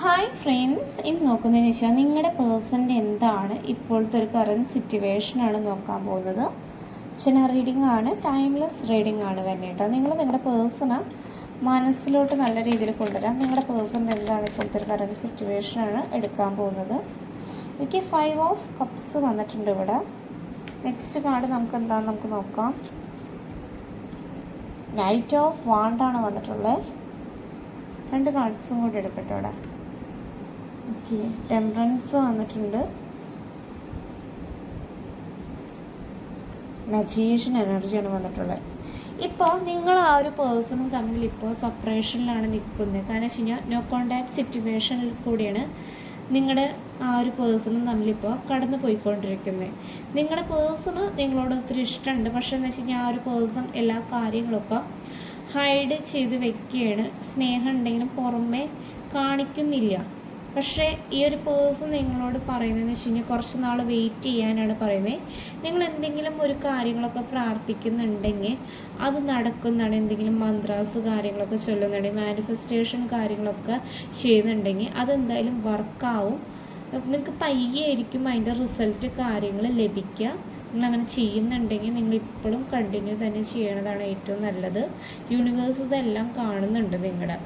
Hi friends, ഇന്ന് നോക്കുന്നതെന്ന് വെച്ചാൽ നിങ്ങളുടെ പേഴ്സൻ്റെ എന്താണ് ഇപ്പോഴത്തെ ഒരു കറൻറ്റ് സിറ്റുവേഷനാണ് നോക്കാൻ പോകുന്നത്. ജനറൽ റീഡിംഗ് ആണ്, ടൈംലെസ് റീഡിംഗ് ആണ് വേണ്ടിയിട്ട്. നിങ്ങൾ നിങ്ങളുടെ പേഴ്സണെ മനസ്സിലോട്ട് നല്ല രീതിയിൽ കൊണ്ടുവരാം. നിങ്ങളുടെ പേഴ്സൻ്റെ എന്താണ് ഇപ്പോഴത്തെ ഒരു കറൻറ്റ് സിറ്റുവേഷനാണ് എടുക്കാൻ പോകുന്നത്. എനിക്ക് 5 ഓഫ് കപ്സ് വന്നിട്ടുണ്ട് ഇവിടെ. നെക്സ്റ്റ് കാർഡ് നമുക്ക് എന്താണെന്ന് നമുക്ക് നോക്കാം. നൈറ്റ് ഓഫ് വാണ്ടാണ് വന്നിട്ടുള്ളത്. 2 കാർഡ്സും കൂടി എടുക്കട്ടെ ഇവിടെ. ഓക്കെ, ടെമ്പറൻസ് വന്നിട്ടുണ്ട്. മജീഷ്യൻ എനർജിയാണ് വന്നിട്ടുള്ളത്. ഇപ്പോൾ നിങ്ങൾ ആ ഒരു പേഴ്സണും തമ്മിൽ ഇപ്പോൾ സെപ്പറേഷനിലാണ് നിൽക്കുന്നത്. കാരണം വെച്ച് കഴിഞ്ഞാൽ നോ കോണ്ടാക്ട് സിറ്റുവേഷനിൽ കൂടിയാണ് നിങ്ങളുടെ ആ ഒരു പേഴ്സണും തമ്മിലിപ്പോൾ കടന്നു പോയിക്കൊണ്ടിരിക്കുന്നത്. നിങ്ങളുടെ പേഴ്സണ് നിങ്ങളോട് ഒത്തിരി ഇഷ്ടമുണ്ട്. പക്ഷേ എന്ന് വെച്ച് കഴിഞ്ഞാൽ ആ ഒരു പേഴ്സൺ എല്ലാ കാര്യങ്ങളൊക്കെ ഹൈഡ് ചെയ്ത് വെക്കുകയാണ്. സ്നേഹം ഉണ്ടെങ്കിലും പുറമേ കാണിക്കുന്നില്ല. പക്ഷേ ഈ ഒരു പേഴ്സൺ നിങ്ങളോട് പറയുന്നതെന്ന് വെച്ച് കഴിഞ്ഞാൽ കുറച്ച് നാൾ വെയിറ്റ് ചെയ്യാനാണ് പറയുന്നത്. നിങ്ങൾ എന്തെങ്കിലും ഒരു കാര്യങ്ങളൊക്കെ പ്രാർത്ഥിക്കുന്നുണ്ടെങ്കിൽ അത് നടക്കുന്നതാണ്. എന്തെങ്കിലും മന്ത്രാസ് കാര്യങ്ങളൊക്കെ ചൊല്ലുന്നുണ്ടെങ്കിൽ, മാനിഫെസ്റ്റേഷൻ കാര്യങ്ങളൊക്കെ ചെയ്യുന്നുണ്ടെങ്കിൽ അതെന്തായാലും വർക്കാവും. നിങ്ങൾക്ക് പയ്യായിരിക്കും അതിൻ്റെ റിസൾട്ട് കാര്യങ്ങൾ ലഭിക്കുക. നിങ്ങളങ്ങനെ ചെയ്യുന്നുണ്ടെങ്കിൽ നിങ്ങൾ ഇപ്പോഴും കണ്ടിന്യൂ തന്നെ ചെയ്യണതാണ് ഏറ്റവും നല്ലത്. യൂണിവേഴ്സ് ഇതെല്ലാം കാണുന്നുണ്ട് നിങ്ങളുടെ